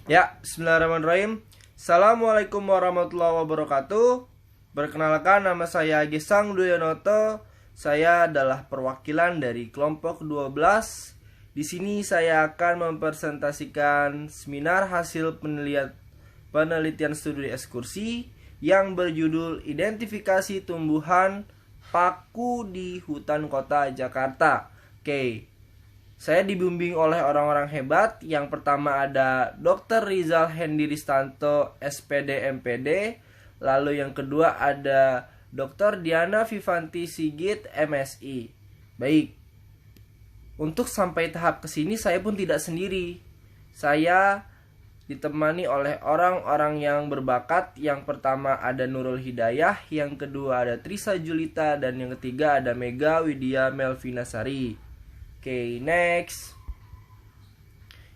Ya, bismillahirrahmanirrahim. Assalamualaikum warahmatullahi wabarakatuh. Perkenalkan, nama saya Gesang Duyonoto. Saya adalah perwakilan dari kelompok 12. Di sini saya akan mempresentasikan seminar hasil penelitian studi ekskursi yang berjudul Identifikasi Tumbuhan Paku di Hutan Kota Jakarta. Oke. Saya dibimbing oleh orang-orang hebat. Yang pertama ada Dr. Rizal Hendi Ristanto, SPD MPD. Lalu yang kedua ada Dr. Diana Vivanti Sigit, MSI. Baik, untuk sampai tahap kesini saya pun tidak sendiri. Saya ditemani oleh orang-orang yang berbakat. Yang pertama ada Nurul Hidayah, yang kedua ada Trisa Julita, dan yang ketiga ada Mega Widya Melvinasari. Oke, next.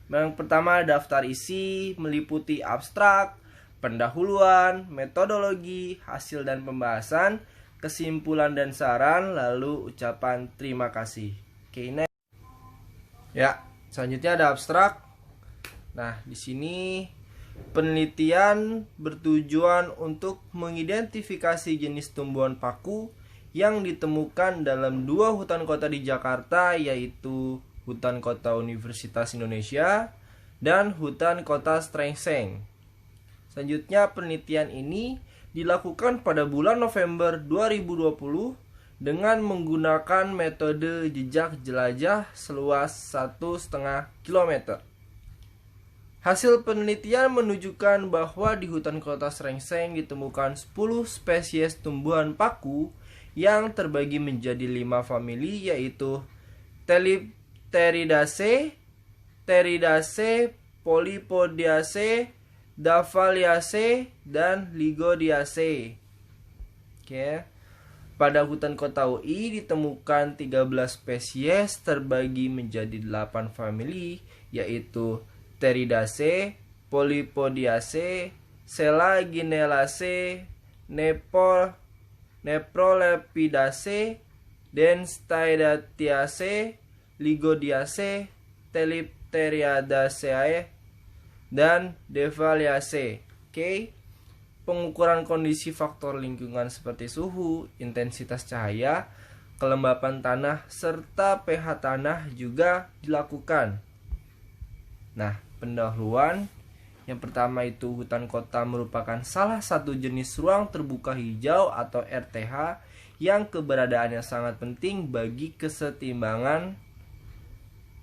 Yang pertama daftar isi meliputi abstrak, pendahuluan, metodologi, hasil dan pembahasan, kesimpulan dan saran, lalu ucapan terima kasih. Oke, next. Ya, selanjutnya ada abstrak. Nah, di sini penelitian bertujuan untuk mengidentifikasi jenis tumbuhan paku yang ditemukan dalam dua hutan kota di Jakarta, yaitu Hutan Kota Universitas Indonesia dan Hutan Kota Strengseng. Selanjutnya, penelitian ini dilakukan pada bulan November 2020 dengan menggunakan metode jejak jelajah seluas 1,5 km. Hasil penelitian menunjukkan bahwa di Hutan Kota Strengseng ditemukan 10 spesies tumbuhan paku yang terbagi menjadi 5 famili, yaitu Pteridaceae, Pteridaceae, Polypodiaceae, Davaliaceae, dan Lygodiaceae. Oke. Pada hutan kota UI ditemukan 13 spesies terbagi menjadi 8 famili, yaitu Pteridaceae, Polypodiaceae, Selaginellacea, Neprolepidaceae, Denstaidathiaceae, Lygodiaceae, Telipteridaceae, dan Davaliaceae. Oke. Pengukuran kondisi faktor lingkungan seperti suhu, intensitas cahaya, kelembapan tanah, serta pH tanah juga dilakukan. Nah, pendahuluan. Yang pertama itu hutan kota merupakan salah satu jenis ruang terbuka hijau atau RTH yang keberadaannya sangat penting bagi keseimbangan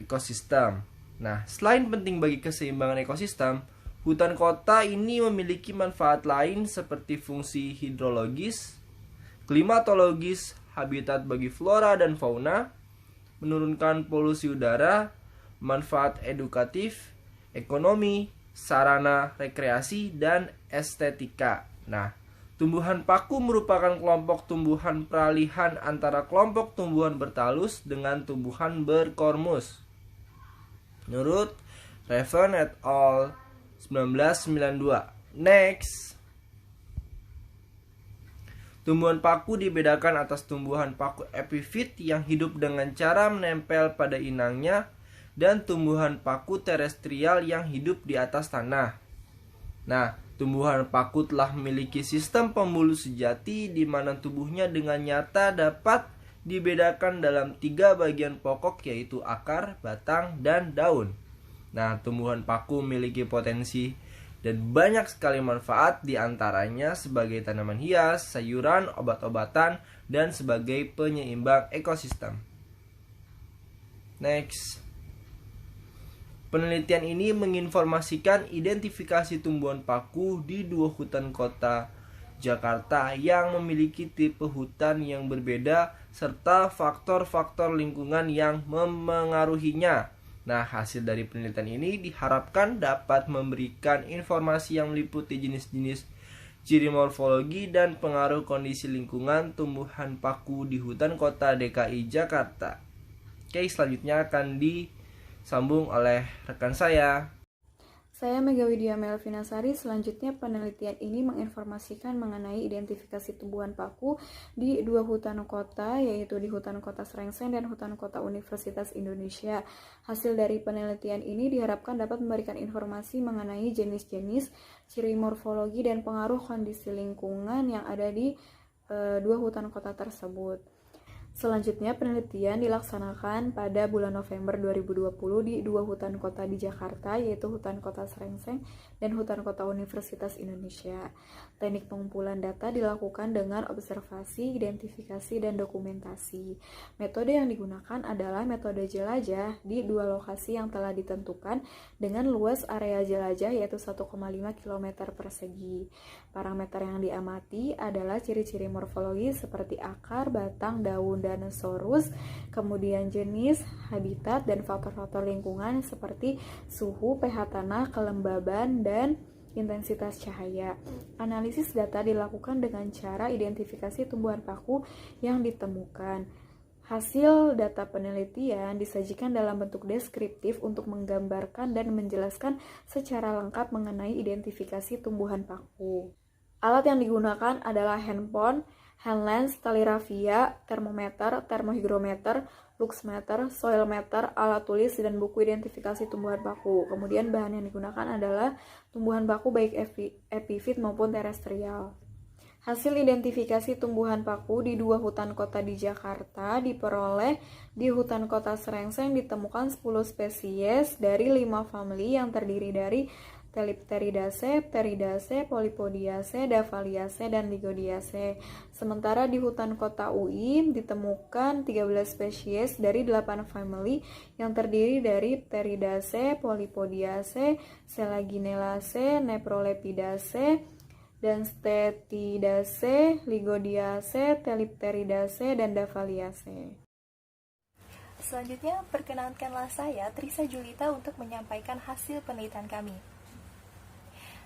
ekosistem. Nah, selain penting bagi keseimbangan ekosistem, hutan kota ini memiliki manfaat lain seperti fungsi hidrologis, klimatologis, habitat bagi flora dan fauna, menurunkan polusi udara, manfaat edukatif, ekonomi, sarana rekreasi, dan estetika. Nah, tumbuhan paku merupakan kelompok tumbuhan peralihan antara kelompok tumbuhan bertalus dengan tumbuhan berkormus. Menurut Raven et al. 1992. Next. Tumbuhan paku dibedakan atas tumbuhan paku epifit yang hidup dengan cara menempel pada inangnya dan tumbuhan paku terestrial yang hidup di atas tanah. Nah, tumbuhan paku telah memiliki sistem pembuluh sejati di mana tubuhnya dengan nyata dapat dibedakan dalam 3 bagian pokok, yaitu akar, batang, dan daun. Nah, tumbuhan paku memiliki potensi dan banyak sekali manfaat, diantaranya sebagai tanaman hias, sayuran, obat-obatan, dan sebagai penyeimbang ekosistem. Next. Penelitian ini menginformasikan identifikasi tumbuhan paku di 2 hutan kota Jakarta yang memiliki tipe hutan yang berbeda serta faktor-faktor lingkungan yang memengaruhinya. Nah, hasil dari penelitian ini diharapkan dapat memberikan informasi yang meliputi jenis-jenis, ciri morfologi, dan pengaruh kondisi lingkungan tumbuhan paku di hutan kota DKI Jakarta. Oke, selanjutnya akan disambung oleh rekan saya. Saya Mega Widya Melvinasari. Selanjutnya penelitian ini menginformasikan mengenai identifikasi tumbuhan paku di dua hutan kota, yaitu di Hutan Kota Srengseng dan Hutan Kota Universitas Indonesia. Hasil dari penelitian ini diharapkan dapat memberikan informasi mengenai jenis-jenis, ciri morfologi, dan pengaruh kondisi lingkungan yang ada di dua hutan kota tersebut. Selanjutnya, penelitian dilaksanakan pada bulan November 2020 di dua hutan kota di Jakarta, yaitu Hutan Kota Srengseng dan Hutan Kota Universitas Indonesia. Teknik pengumpulan data dilakukan dengan observasi, identifikasi, dan dokumentasi. Metode yang digunakan adalah metode jelajah di dua lokasi yang telah ditentukan dengan luas area jelajah yaitu 1,5 km persegi. Parameter yang diamati adalah ciri-ciri morfologi seperti akar, batang, daun, dan sorus, kemudian jenis, habitat, dan faktor-faktor lingkungan seperti suhu, pH tanah, kelembaban, dan intensitas cahaya. Analisis data dilakukan dengan cara identifikasi tumbuhan paku yang ditemukan. Hasil data penelitian disajikan dalam bentuk deskriptif untuk menggambarkan dan menjelaskan secara lengkap mengenai identifikasi tumbuhan paku. Alat yang digunakan adalah handphone, hand lens, tali rafia, termometer, termohigrometer, luxmeter, soil meter, alat tulis, dan buku identifikasi tumbuhan paku. Kemudian bahan yang digunakan adalah tumbuhan paku baik epifit maupun terestrial. Hasil identifikasi tumbuhan paku di dua hutan kota di Jakarta diperoleh di Hutan Kota Srengseng ditemukan 10 spesies dari 5 famili yang terdiri dari Thelipteridaceae, Pteridaceae, Polypodiaceae, Davaliaceae, dan Ligodiaceae. Sementara di Hutan Kota UI ditemukan 13 spesies dari 8 famili yang terdiri dari Pteridaceae, Polypodiaceae, Selaginellacea, Neprolepidaceae, dan Stetidaceae, Ligodiaceae, Thelipteridaceae, dan Davaliaceae. Selanjutnya, perkenankanlah saya, Trisa Julita, untuk menyampaikan hasil penelitian kami.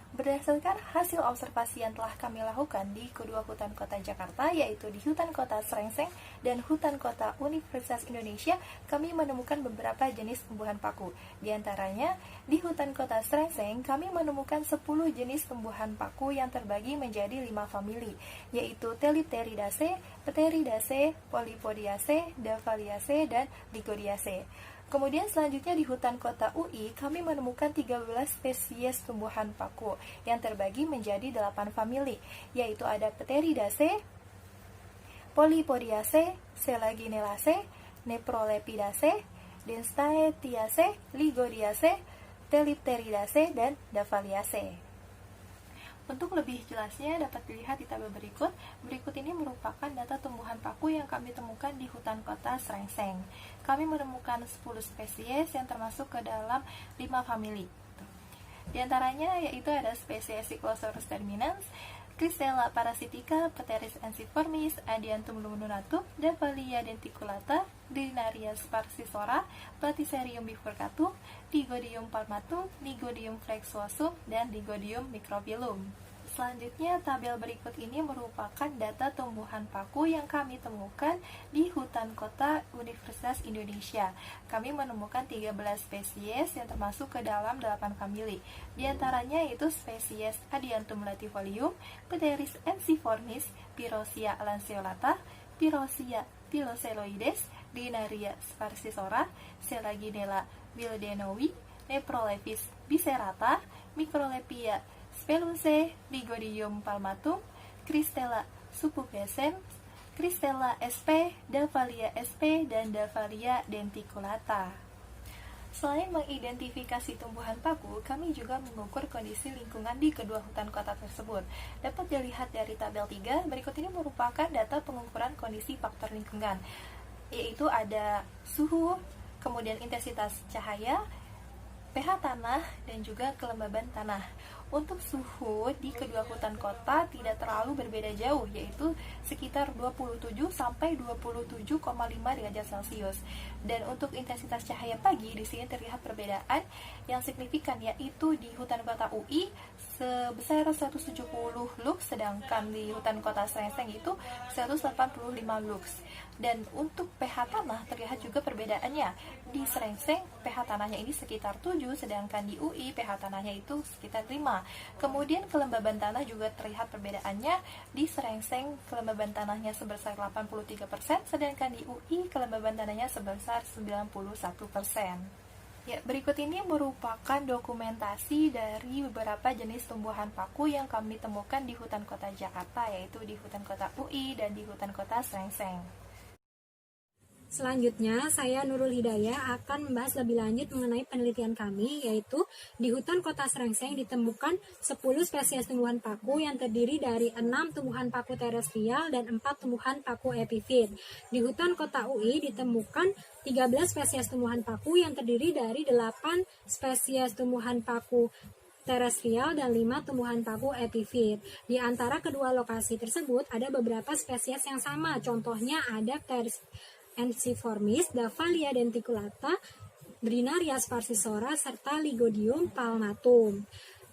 Berdasarkan hasil observasi yang telah kami lakukan di kedua hutan kota Jakarta, yaitu di Hutan Kota Srengseng dan Hutan Kota Universitas Indonesia, kami menemukan beberapa jenis tumbuhan paku. Di antaranya, di Hutan Kota Srengseng, kami menemukan 10 jenis tumbuhan paku yang terbagi menjadi 5 famili, yaitu Thelipteridaceae, Pteridaceae, Polypodiaceae, Davaliaceae, dan Ligodiaceae. Kemudian selanjutnya di Hutan Kota UI, kami menemukan 13 spesies tumbuhan paku yang terbagi menjadi 8 famili, yaitu ada Pteridaceae, Polypodiaceae, Selaginellacea, Neprolepidaceae, Stetidaceae, Ligodiaceae, Thelipteridaceae, dan Davaliaceae. Untuk lebih jelasnya dapat dilihat di tabel berikut. Berikut ini merupakan data tumbuhan paku yang kami temukan di Hutan Kota Srengseng. Kami menemukan 10 spesies yang termasuk ke dalam 5 famili. Di antaranya yaitu ada spesies Cyclosorus terminans, Cristella parasitica, Pteris ensiformis, Adiantum luminatum, Davalia denticulata, Linaria sparcisora, Platycerium bifurcatum, Lygodium palmatum, Lygodium flexuosum, dan Lygodium microbilum. Selanjutnya, tabel berikut ini merupakan data tumbuhan paku yang kami temukan di Hutan Kota Universitas Indonesia. Kami menemukan 13 spesies yang termasuk ke dalam 8 famili. Di antaranya yaitu spesies Adiantum latifolium, Pteris ensiformis, Pyrosia lanceolata, Pyrosia piloceloides, Linaria sparcisora, Selaginella wildenowi, Neprolepis biserata, Microlepia Speluceae, Lygodium palmatum, Cristella subpubescens, Cristella sp, Davalia sp, dan Davalia denticulata. Selain mengidentifikasi tumbuhan paku, kami juga mengukur kondisi lingkungan di kedua hutan kota tersebut. Dapat dilihat dari tabel 3, berikut ini merupakan data pengukuran kondisi faktor lingkungan, yaitu ada suhu, kemudian intensitas cahaya, pH tanah, dan juga kelembaban tanah. Untuk suhu di kedua hutan kota tidak terlalu berbeda jauh, yaitu sekitar 27 sampai 27,5 derajat Celcius. Dan untuk intensitas cahaya pagi di sini terlihat perbedaan yang signifikan, yaitu di Hutan Kota UI sebesar 170 lux, sedangkan di Hutan Kota Srengseng itu 185 lux. Dan untuk pH tanah terlihat juga perbedaannya. Di Srengseng pH tanahnya ini sekitar 7, 7, sedangkan di UI pH tanahnya itu sekitar 5. Kemudian kelembaban tanah juga terlihat perbedaannya. Di Serengseng kelembaban tanahnya sebesar 83%, sedangkan di UI kelembaban tanahnya sebesar 91%. Ya, berikut ini merupakan dokumentasi dari beberapa jenis tumbuhan paku yang kami temukan di hutan kota Jakarta, yaitu di hutan kota UI dan di hutan kota Serengseng. Selanjutnya, saya Nurul Hidayah akan membahas lebih lanjut mengenai penelitian kami, yaitu di hutan kota Serengseng ditemukan 10 spesies tumbuhan paku yang terdiri dari 6 tumbuhan paku terestrial dan 4 tumbuhan paku epifit. Di hutan kota UI ditemukan 13 spesies tumbuhan paku yang terdiri dari 8 spesies tumbuhan paku terestrial dan 5 tumbuhan paku epifit. Di antara kedua lokasi tersebut ada beberapa spesies yang sama, contohnya ada Ensiformis, Davalia denticulata, Drinaria sparcisora, serta Lygodium palmatum.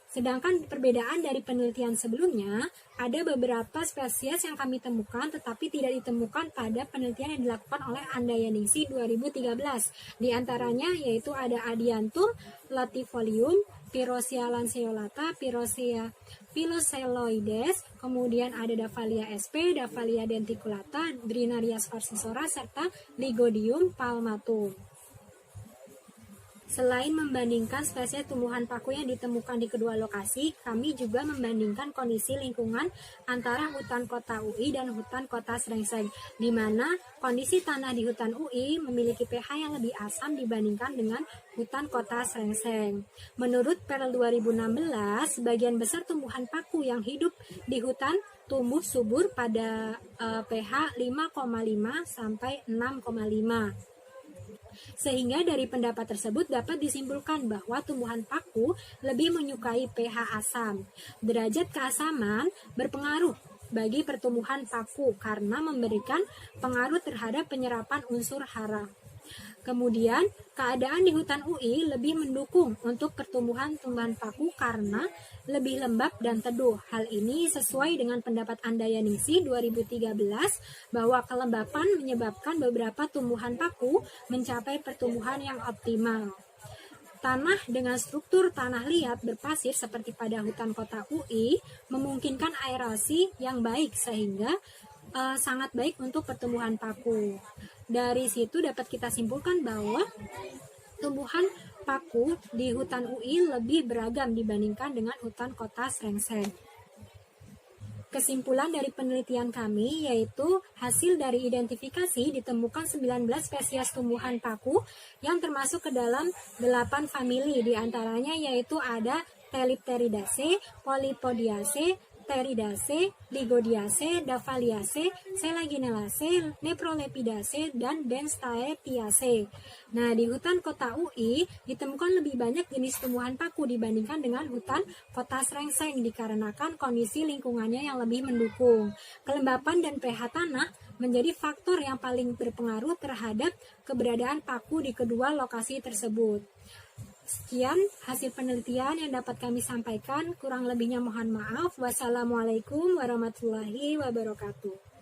Sedangkan perbedaan dari penelitian sebelumnya, ada beberapa spesies yang kami temukan tetapi tidak ditemukan pada penelitian yang dilakukan oleh Andayaningsih 2013. Di antaranya yaitu ada Adiantum latifolium, Pyrosia lanceolata, Pyrosia piloceloides, kemudian ada Davalia sp, Davalia denticulata, Drinaria sparcisora, serta Lygodium palmatum. Selain membandingkan spesies tumbuhan paku yang ditemukan di kedua lokasi, kami juga membandingkan kondisi lingkungan antara hutan kota UI dan hutan kota Serengseng, di mana kondisi tanah di hutan UI memiliki pH yang lebih asam dibandingkan dengan hutan kota Serengseng. Menurut PERL 2016, sebagian besar tumbuhan paku yang hidup di hutan tumbuh subur pada pH 5,5 sampai 6,5. Sehingga dari pendapat tersebut dapat disimpulkan bahwa tumbuhan paku lebih menyukai pH asam. Derajat keasaman berpengaruh bagi pertumbuhan paku karena memberikan pengaruh terhadap penyerapan unsur hara. Kemudian, keadaan di hutan UI lebih mendukung untuk pertumbuhan tumbuhan paku karena lebih lembab dan teduh. Hal ini sesuai dengan pendapat Andayaningsih 2013 bahwa kelembapan menyebabkan beberapa tumbuhan paku mencapai pertumbuhan yang optimal. Tanah dengan struktur tanah liat berpasir seperti pada hutan kota UI memungkinkan aerasi yang baik sehingga sangat baik untuk pertumbuhan paku. Dari situ dapat kita simpulkan bahwa tumbuhan paku di hutan UI lebih beragam dibandingkan dengan hutan kota Serengseng. Kesimpulan dari penelitian kami yaitu hasil dari identifikasi ditemukan 19 spesies tumbuhan paku yang termasuk ke dalam 8 famili, diantaranya yaitu ada Telipteridaceae, Polypodiaceae, Pteridaceae, Lygodiaceae, Davaliaceae, Selaginellacea, Neprolepidaceae, dan Dentaetiaceae. Nah, di hutan kota UI ditemukan lebih banyak jenis tumbuhan paku dibandingkan dengan hutan kota Serengseng dikarenakan kondisi lingkungannya yang lebih mendukung. Kelembapan dan pH tanah menjadi faktor yang paling berpengaruh terhadap keberadaan paku di kedua lokasi tersebut. Sekian hasil penelitian yang dapat kami sampaikan, kurang lebihnya mohon maaf. Wassalamualaikum warahmatullahi wabarakatuh.